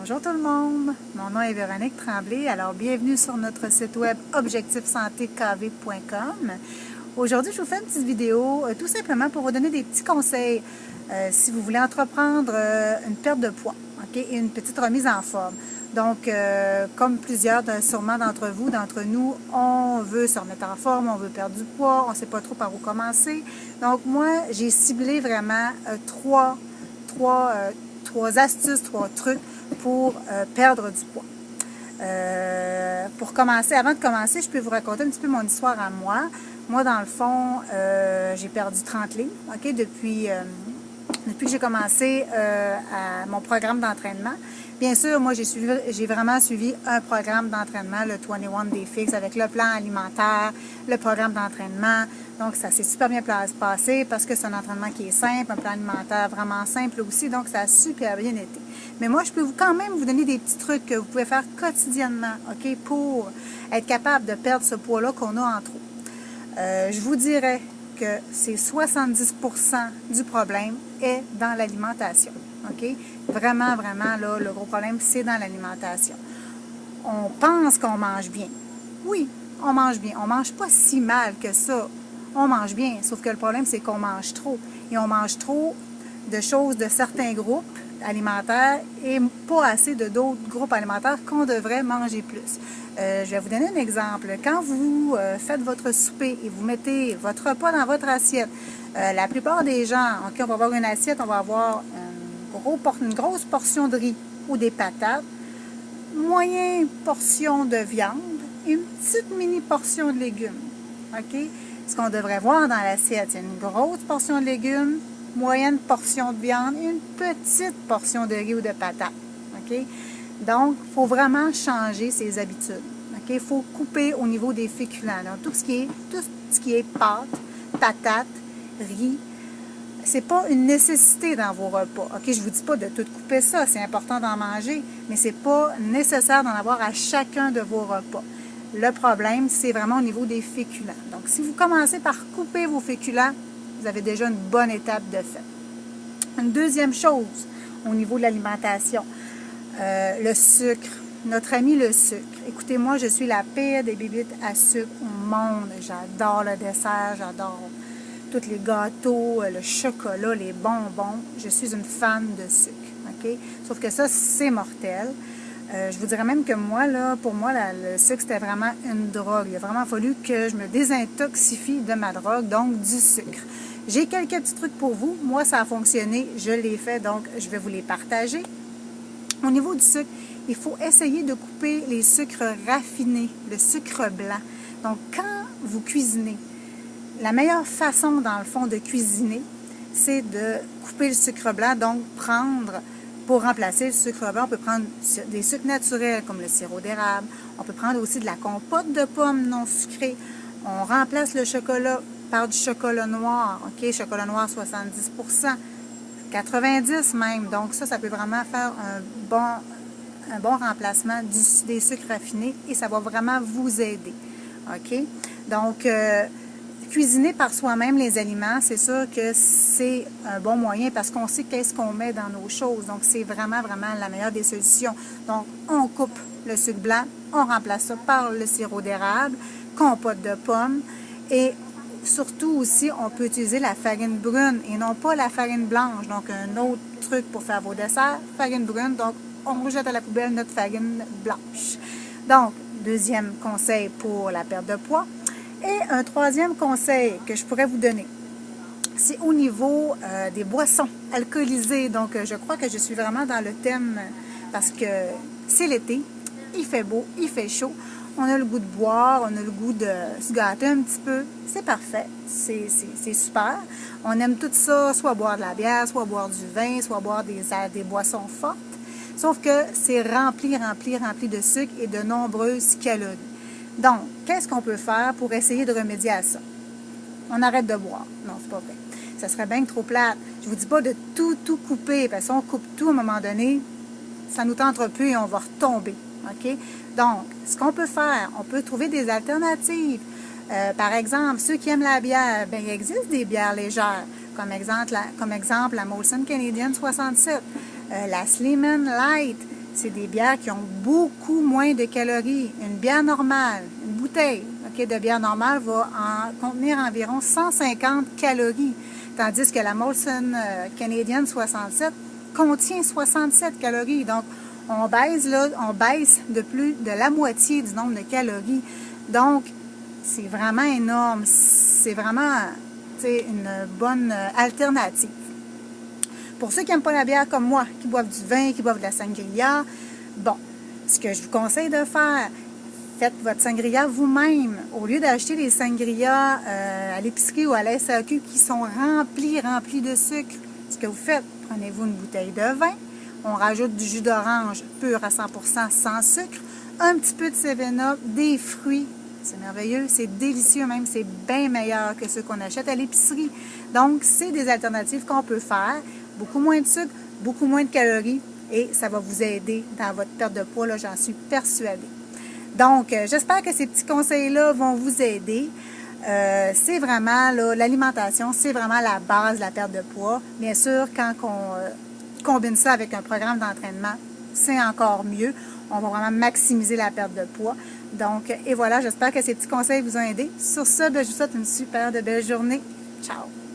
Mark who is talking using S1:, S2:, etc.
S1: Bonjour tout le monde, mon nom est Véronique Tremblay, alors bienvenue sur notre site web objectifsantékv.com. Aujourd'hui, je vous fais une petite vidéo tout simplement pour vous donner des petits conseils si vous voulez entreprendre une perte de poids, et une petite remise en forme. Donc, comme plusieurs sûrement d'entre nous, on veut se remettre en forme, on veut perdre du poids, on ne sait pas trop par où commencer. Donc, moi, j'ai ciblé vraiment trois astuces, trois trucs pour perdre du poids. Pour commencer, avant de commencer, je peux vous raconter un petit peu mon histoire à moi. Moi, dans le fond, j'ai perdu 30 livres, depuis que j'ai commencé à mon programme d'entraînement. Bien sûr, moi, j'ai vraiment suivi un programme d'entraînement, le 21 Day Fix, avec le plan alimentaire, le programme d'entraînement. Donc, ça s'est super bien passé parce que c'est un entraînement qui est simple, un plan alimentaire vraiment simple aussi. Donc, ça a super bien été. Mais moi, je peux quand même vous donner des petits trucs que vous pouvez faire quotidiennement, pour être capable de perdre ce poids-là qu'on a en trop. Je vous dirais que c'est 70% du problème est dans l'alimentation. Vraiment, là, le gros problème, c'est dans l'alimentation. On pense qu'on mange bien. Oui, on mange bien. On mange pas si mal que ça. On mange bien, sauf que le problème, c'est qu'on mange trop. Et on mange trop de choses de certains groupes alimentaires et pas assez de d'autres groupes alimentaires qu'on devrait manger plus. Je vais vous donner un exemple. Quand vous faites votre souper et vous mettez votre repas dans votre assiette, la plupart des gens, on va avoir une assiette, on va avoir une grosse portion de riz ou des patates, moyenne portion de viande et une petite mini portion de légumes. Ce qu'on devrait voir dans l'assiette, c'est une grosse portion de légumes, moyenne portion de viande et une petite portion de riz ou de patates. Donc, il faut vraiment changer ses habitudes. Il faut couper au niveau des féculents. Donc, tout ce qui est pâtes, patates, riz, c'est pas une nécessité dans vos repas. Je vous dis pas de tout couper ça, c'est important d'en manger, mais c'est pas nécessaire d'en avoir à chacun de vos repas. Le problème, c'est vraiment au niveau des féculents. Donc, si vous commencez par couper vos féculents, vous avez déjà une bonne étape de fait. Une deuxième chose au niveau de l'alimentation, le sucre. Notre ami le sucre. Écoutez, moi, je suis la pire des bébites à sucre au monde. J'adore le dessert, j'adore tous les gâteaux, le chocolat, les bonbons. Je suis une fan de sucre. Sauf que ça, c'est mortel. Je vous dirais même que moi, pour moi, le sucre, c'était vraiment une drogue. Il a vraiment fallu que je me désintoxifie de ma drogue, donc du sucre. J'ai quelques petits trucs pour vous. Moi, ça a fonctionné. Je l'ai fait, donc je vais vous les partager. Au niveau du sucre, il faut essayer de couper les sucres raffinés, le sucre blanc. Donc, quand vous cuisinez, la meilleure façon, dans le fond, de cuisiner, c'est de couper le sucre blanc. Donc, pour remplacer le sucre blanc, on peut prendre des sucres naturels comme le sirop d'érable. On peut prendre aussi de la compote de pommes non sucrée. On remplace le chocolat par du chocolat noir. Chocolat noir 70%, 90% même. Donc, ça peut vraiment faire un bon remplacement des sucres raffinés et ça va vraiment vous aider. Donc, cuisiner par soi-même les aliments, c'est sûr que c'est un bon moyen parce qu'on sait qu'est-ce qu'on met dans nos choses. Donc, c'est vraiment la meilleure des solutions. Donc, on coupe le sucre blanc, on remplace ça par le sirop d'érable, compote de pommes et surtout aussi, on peut utiliser la farine brune et non pas la farine blanche. Donc, un autre truc pour faire vos desserts, farine brune. Donc, on jette à la poubelle notre farine blanche. Donc, deuxième conseil pour la perte de poids. Et un troisième conseil que je pourrais vous donner, c'est au niveau des boissons alcoolisées. Donc, je crois que je suis vraiment dans le thème parce que c'est l'été, il fait beau, il fait chaud. On a le goût de boire, on a le goût de se gâter un petit peu. C'est parfait, c'est super. On aime tout ça, soit boire de la bière, soit boire du vin, soit boire des boissons fortes. Sauf que c'est rempli de sucre et de nombreuses calories. Donc, qu'est-ce qu'on peut faire pour essayer de remédier à ça? On arrête de boire. Non, c'est pas vrai. Ça serait bien trop plate. Je vous dis pas de tout couper, parce qu'on coupe tout à un moment donné, ça nous tentera plus et on va retomber. Donc, ce qu'on peut faire, on peut trouver des alternatives. Par exemple, ceux qui aiment la bière, il existe des bières légères. Comme exemple, la Molson Canadian 67, la Sleeman Light. c'est des bières qui ont beaucoup moins de calories. Une bière normale, une bouteille de bière normale va contenir environ 150 calories, tandis que la Molson Canadian 67 contient 67 calories. Donc, on baisse de plus de la moitié du nombre de calories. Donc, c'est vraiment énorme. C'est vraiment une bonne alternative. Pour ceux qui n'aiment pas la bière comme moi, qui boivent du vin, qui boivent de la sangria, bon, ce que je vous conseille de faire, faites votre sangria vous-même. Au lieu d'acheter des sangrias à l'épicerie ou à la SAQ qui sont remplis de sucre, ce que vous faites, prenez-vous une bouteille de vin, on rajoute du jus d'orange pur à 100% sans sucre, un petit peu de 7-Up, des fruits. C'est merveilleux, c'est délicieux même, c'est bien meilleur que ceux qu'on achète à l'épicerie. Donc, c'est des alternatives qu'on peut faire. Beaucoup moins de sucre, beaucoup moins de calories et ça va vous aider dans votre perte de poids, là, j'en suis persuadée. Donc, j'espère que ces petits conseils-là vont vous aider. C'est vraiment, l'alimentation, c'est vraiment la base de la perte de poids. Bien sûr, quand on combine ça avec un programme d'entraînement, c'est encore mieux. On va vraiment maximiser la perte de poids. Donc, et voilà, j'espère que ces petits conseils vous ont aidé. Sur ce, je vous souhaite une super belle journée. Ciao!